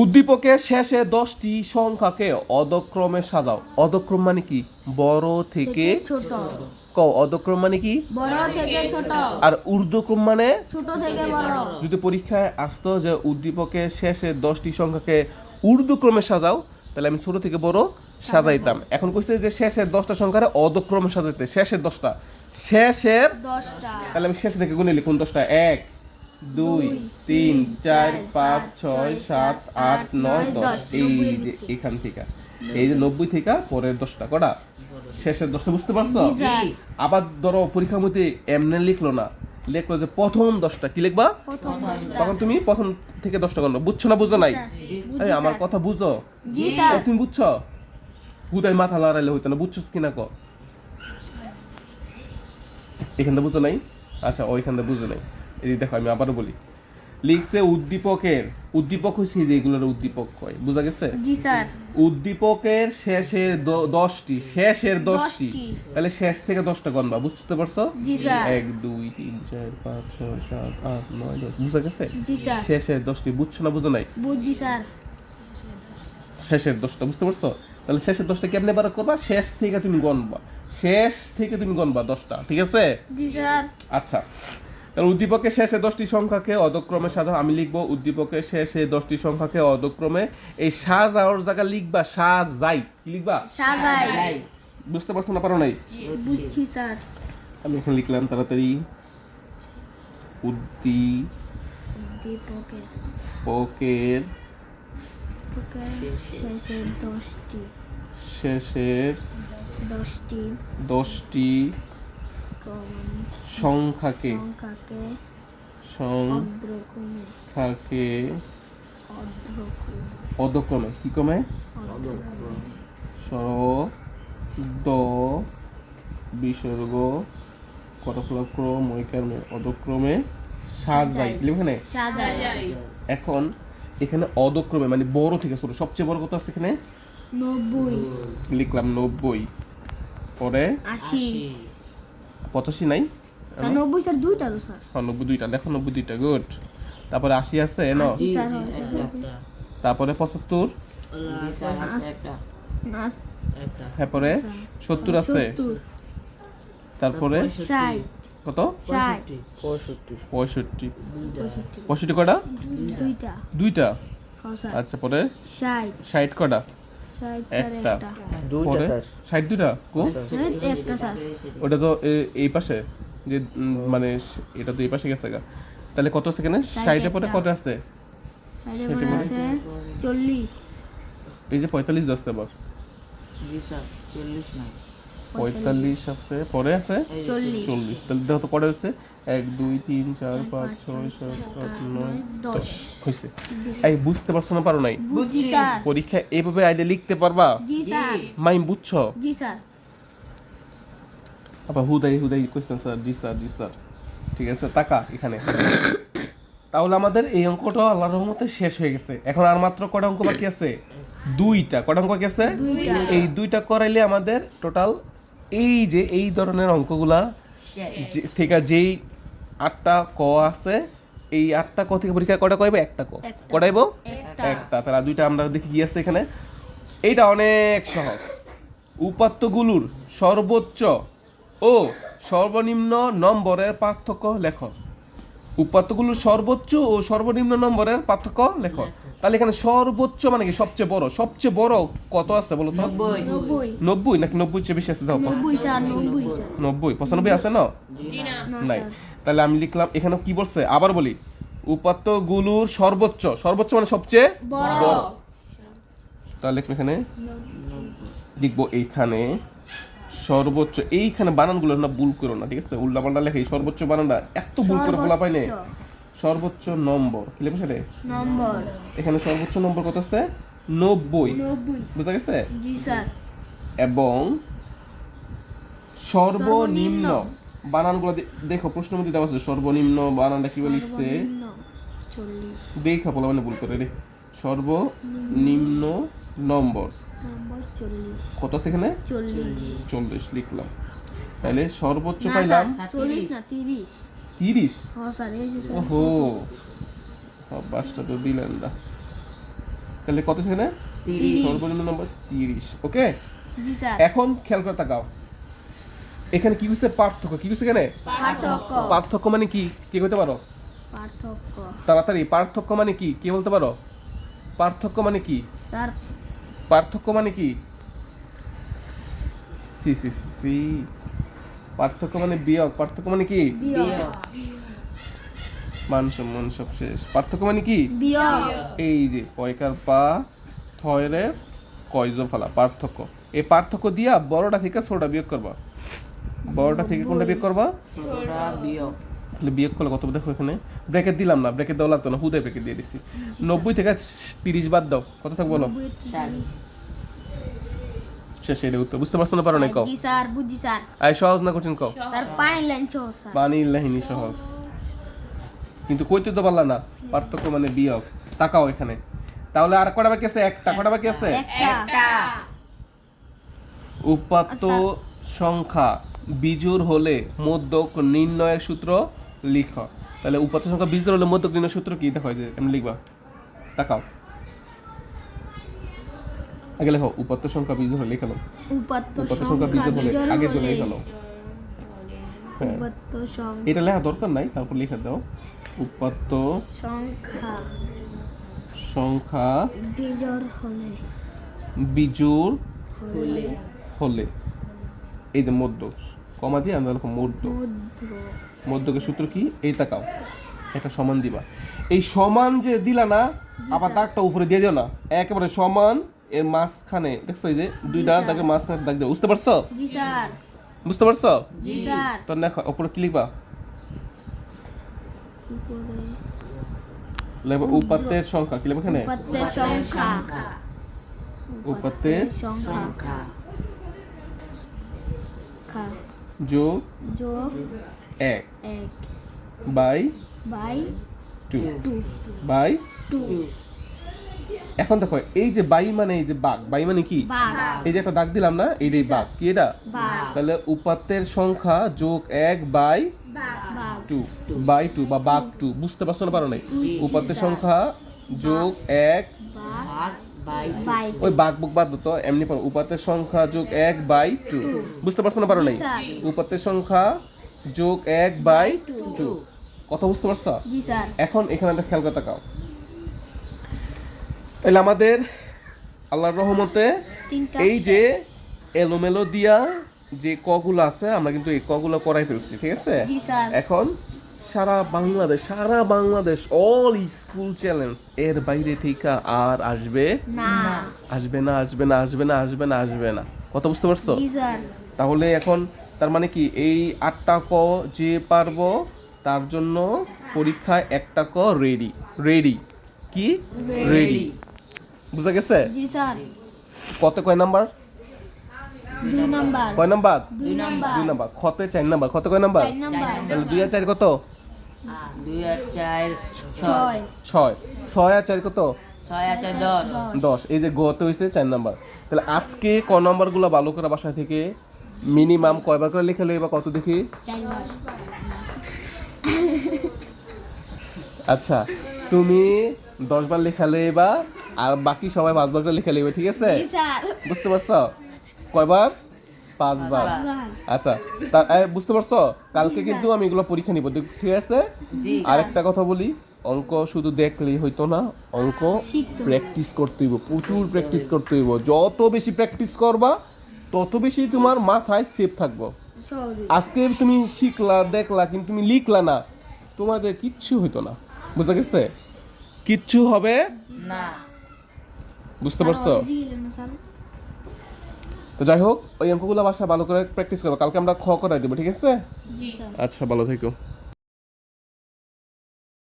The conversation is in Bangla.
উদ্দীপকের শেষে 10টি সংখ্যাকে অধক্রমে সাজাও। অধক্রম মানে কি? বড় থেকে ছোট। অধক্রম মানে কি? বড় থেকে ছোট। আর ঊর্ধ্বক্রম মানে? ছোট থেকে বড়। যদি পরীক্ষায় আসতো যে উদ্দীপকের শেষে 10টি সংখ্যাকে ঊর্ধ্বক্রমে সাজাও, তাহলে আমি ছোট থেকে বড় সাজাইতাম। এখন কইছে যে শেষের 10টা সংখ্যারে অধক্রমে সাজাইতে। শেষের 10টা, শেষের 10টা। তাহলে আমি শেষ থেকে গুনে লিখুন 10টা। 1 2 3 4 5 6 7 8 9 10। এই যে এখান থেকে এই যে 90 থেকে পরের 10টা কটা শেষের 10টা, বুঝতে পারছো? আবার ধরো পরীক্ষার মধ্যে এমনি লিখলো না, লিখলো যে প্রথম 10টা। কি লিখবা? তখন তুমি প্রথম থেকে 10টা গণনা। বুঝছো না বুঝো নাই? এই আমার কথা বুঝো? জি স্যার। তুমি বুঝছো? হুদাই মাথা লড়াইলে হইতো না। বুঝছো কিনা ক? এখানটা বুঝো নাই? আচ্ছা, ওইখানটা বুঝো নাই। এই দেখো আমি আবারও বলি। লিখছে উদ্দীপকের, উদ্দীপক হচ্ছে যেগুলোর উদ্দীপক কয়, বুঝা গেছে? জি স্যার। উদ্দীপকের শেষের 10টি, শেষের 10টি, তাহলে শেষ থেকে 10টা গণবা। বুঝতে পারছো? জি স্যার। 1 2 3 4 5 6 7 8 9 10। বুঝা গেছে? জি স্যার। শেষের 10টি। বুঝছো না বুঝো নাই? বুঝছি স্যার। শেষের 10টা, বুঝতে পারছো? তাহলে শেষের 10টা কেমনে বার করবা? শেষ থেকে তুমি গণবা, শেষ থেকে তুমি গণবা 10টা। ঠিক আছে? জি স্যার। আচ্ছা, তাহলে উদ্দীপকের শেষে 10টি সংখ্যাকে অধক্রমে সাজাও। আমি লিখবো উদ্দীপকের শেষে 10টি সংখ্যাকে অধক্রমে। এই সাজাওর জায়গা লিখবা সাজাই। কি লিখবা? সাজাই। বুঝতে পারছো না পারো নাই? বুঝছি স্যার। আমি এখানে লিখলাম তাড়াতাড়ি। উদ্দীপকের শেষের 10টি শেষের 10টি সংখ্যাকে অধক্রমে। কি ক্রমে? দ বিসর্গ করফলক্রম ঐকারমে অধক্রমে সাজাই। এখানে এখন এখানে অধক্রমে মানে বড় থেকে ছোট। সবচেয়ে বড় কত আছে এখানে? 90। লিখলাম 90। পরে 80। 85 নাই? 90 স্যার দুইটা তো স্যার। হ্যাঁ 92টা, দেখো 92টা, গুড। তারপরে 80 আছে এনো। তারপরে 75, তারপরে 70 আছে। তারপরে কত? 65। 65 কটা? দুইটা। আচ্ছা, পরে 60 কটা? একটা। পরে 62টা কো? একটা স্যার। ওটা তো এই পাশে যে মানে এটা তো এই পাশে গেছে গা। তাহলে কত আছে এখানে? 60 এর পরে কত আছে? 40। এই যে 45 আসছে আবার। জি স্যার 40 না 45 আছে, পরে আছে 40। তাহলে দেখো তো কটা হচ্ছে? 1 2 3 4 5 6 7 8 9 10 হইছে। এই বুঝতে পারছো না পারো নাই? বুঝছি স্যার। পরীক্ষা এইভাবে আইডিয়া লিখতে পারবা? জি স্যার। মাইম বুঝছো? জি স্যার। আবার হুদাই কোশ্চেন স্যার। জি স্যার। ঠিক আছে, টাকা এখানে। তাহলে আমাদের এই অঙ্কটা আল্লাহর রহমতে শেষ হয়ে গেছে। এখন আর মাত্র কটা অঙ্ক বাকি আছে? দুইটা। কটা অঙ্ক বাকি আছে? এই দুইটা করাইলে আমাদের টোটাল এই যে এই ধরনের অঙ্কগুলা থেকে যেই 8টা ক আছে, এই 8টা ক থেকে পরীক্ষা কটা করাইবো? একটা ক করাইবো? একটা। তাহলে দুইটা আমরা দেখি কি আছে এখানে। এইটা অনেক সহজ। উপাত্তগুলোর সর্বোচ্চ ও সর্বনিম্ন নম্বরের পার্থক্য লেখো। উপাত্তগুলোর সর্বোচ্চ ও সর্বনিম্ন নম্বরের পার্থক্য লেখো। তাহলে এখানে সর্বোচ্চ মানে কি? সবচেয়ে বড় কত আছে বলো তো? 90 নাকি 90 চেয়ে বেশি আছে? দাও 90 95 আছে না? নাই। তাহলে আমি লিখলাম এখানে কি বলছে আবার বলি, উপাত্তগুলোর সর্বোচ্চ মানে সবচেয়ে বড়। তাহলে এখানে লিখবো এইখানে সর্বোচ্চ। এইখানে বানানগুলো না ভুল করো না, ঠিক আছে? উল্টাপাল্টা লেখে। এই সর্বোচ্চ বানানটা এত ভুল করে বলা পাই না। সর্বোচ্চ নম্বর কি লেখো সেটা? নম্বর। এখানে সর্বোচ্চ নম্বর কত আছে? 90। বুঝা গেছে? জি স্যার। এবং সর্বনিম্ন বানানগুলো দেখো, প্রশ্নের মধ্যে দেওয়া আছে সর্বনিম্ন বানানটা কি বলে লিখছে? 40। দেখা বলা মানে ভুল করে রে। সর্বনিম্ন নম্বর কত আছে এখানে? 40 লিখলাম। তাহলে সর্বোচ্চ পাইলাম 40 না 30। 30? হ্যাঁ স্যার এই যে ওহো, বাসটা তো দিলেন না। তাহলে কত সেখানে 30 সর্বনিম্ন নম্বর 30। ওকে, জি স্যার এখন খেয়াল করে তাকাও, এখানে কি হচ্ছে পার্থক্য, কি হচ্ছে এখানে পার্থক্য পার্থক্য মানে কি, কি বলতে পারো পার্থক্য তাড়াতাড়ি? পার্থক্য মানে কি, কি বলতে পারো? পার্থক্য মানে কি? স্যার পার্থক্য মানে কি? সি সি সি পার্থক্য মানে বিয়োগ। পার্থক্য মানে কি? বিয়োগ মান সম্মান সব শেষ। পার্থক্য মানে কি? বিয়োগ এই যে পয়কার পা থয়রে কয়জ ফালা পার্থক্য। এই পার্থক্য দিয়া বড়টা থেকে ছোটটা বিয়োগ করবা। বড়টা থেকে কোনটা বিয়োগ করবা? ছোটটা বিয়োগ তাহলে বিয়োগ করলে কত দেখো, এখানে ব্র্যাকেট দিলাম না, ব্র্যাকেট দেওয়া লাগতো না, হুদে ব্র্যাকেট দিয়ে দিছি। 90 থেকে 30 বাদ দাও, কত থাকবে বলো? 60 শেষ। এটা উত্তর বুঝতে পারছো না? পারো না কও। জি স্যার বুঝছি স্যার আই সহজ না কঠিন কও? স্যার পানি লাইন সহজ স্যার বানি লাহিনী সহজ, কিন্তু কইতে তো পারলা না। পার্থক্য মানে বিয়োগ। তাকাও এখানে, তাহলে আর কটা বাকি আছে? একটা। কটা বাকি আছে? একটা উপাত্ত সংখ্যা বিজোড় হলে মধ্যক নির্ণয়ের সূত্র লিখো। তাহলে উপাত্ত সংখ্যা বিজোড় হলে মধ্যক নির্ণয়ের সূত্র কি? দেখো, এই যে এমনি লিখবা। তাকাও, আগে লেখো উপাত্ত সংখ্যা বিজোড় হলে লিখে নাও। উপাত্ত উপাত্ত সংখ্যা বিজোড় হলে আগে তো লিখে নাও। হ্যাঁ, উপাত্ত এটা লেখা দরকার নাই, তারপর লিখে দাও উপাত্ত সংখ্যা সংখ্যা বিজোড় হলে বিজোড় হলে হলে, এই যে মধ্য কমা দিয়ে আমরা লিখো মধ্য। মধ্য মধ্যকের সূত্র কি? এই তাকাও, একটা সমান দিবা। এই সমান যে দিলা না, আবার দাগটা উপরে দিয়ে দিও না, একেবারে সমান এর মাঝখানে দেখছো, এই যে দুইটা দাগের মাঝখানে দাগ দিও। বুঝতে পারছো? জি স্যার বুঝতে পারছো? জি স্যার তো দেখো উপরে কি লিখবা? উপরে লিখবা উপাত্তের সংখ্যা। কি লিখবা এখানে? উপাত্তের সংখ্যা উপাত্তের সংখ্যা সংখ্যা খা যোগ যোগ 1 1 বাই বাই 2 2 বাই। 2 এখন দেখো, এই যে বাই মানে এই যে বাঘ, বাই মানে কি? ভাগ এই যে একটা দাগ দিলাম না, এইটাই বাঘ। কি এটা? ভাগ তাহলে উপাত্তের সংখ্যা যোগ 1 বাই ভাগ 2 বাই 2 বা বাঘ 2। বুঝতে পারছো না? পারো নাই? উপাত্তের সংখ্যা যোগ 1 ভাগ ভাগ বাই বাই ওই বাঘ বুক বাদ তো এমনি পড়ো। উপাত্তের সংখ্যা যোগ 1 বাই 2। বুঝতে পারছো না? পারো নাই? উপাত্তের সংখ্যা যোগ 1 বাই 2। কথা বুঝতে পারছো? জি স্যার এখন এখানে একটা খেয়াল করে তাকাও। তাহলে আমাদের আল্লাহর রহমতে তিনটা এই যে এলোমেলো দিয়া যে কগুলো আছে, আমরা কিন্তু এই কগুলো করাই ফেলছি, ঠিক আছে? জি স্যার এখন সারা বাংলাদেশ অল স্কুল চ্যালেঞ্জ এর বাইরে থেকে আর আসবে না আসবে না আসবে না আসবে না আসবে না আসবে না। কথা বুঝতে পারছো? জি স্যার তাহলে এখন তার মানে কি, এই 8টা ক যে পারবো তার জন্য পরীক্ষায় একটা ক রেডি। রেডি কি? রেডি। বুঝা গেছে? জি স্যার কত কয় নাম্বার? 2 নাম্বার কয় নাম্বার? 2 number 2 number. খতে 4 নাম্বার। কত কয় নাম্বার? 4 নাম্বার তাহলে 2 আর 4 কত? 2 আর 4 6 6। 6 আর 4 কত? 6 আর 4 10 10। এই যে গতে হয়েছে 4 নাম্বার। তাহলে আজকে ক নাম্বারগুলো ভালো করে বাসা থেকে মিনিমাম কয়বার করে লিখে লইবা কত দেখি? 4 বার আচ্ছা, তুমি 10 বার লেখা লইবা আর বাকি সবাই 5 বার করে লিখে লইবে, ঠিক আছে? জি স্যার বুঝতে পারছো? কয়বার? 5 বার। আচ্ছা, বুঝতে পারছো? কালকে কিন্তু আমি এগুলো পরীক্ষা নিব, ঠিক আছে? জি আরেকটা কথা বলি, অঙ্ক শুধু দেখলেই হইতো না, অঙ্ক শিখতে হবে। প্র্যাকটিস করতে হইব, প্রচুর প্র্যাকটিস করতে হইব। যত বেশি প্র্যাকটিস করবা তত বেশি তোমার মাথায় সেভ থাকবো। সহজে আজকে তুমি শিখলা দেখলা কিন্তু তুমি লিখলা না, তোমাদের কিচ্ছু হইতো না। বুঝতে গেছে? কিচ্ছু হবে না বুঝতে পারছো? স্যার তো যাই হোক, ওই অঙ্কগুলো বাসা ভালো করে প্র্যাকটিস করো। কালকে আমরা খ করাই দেবো, ঠিক আছে? জি স্যার আচ্ছা, ভালো থেকো।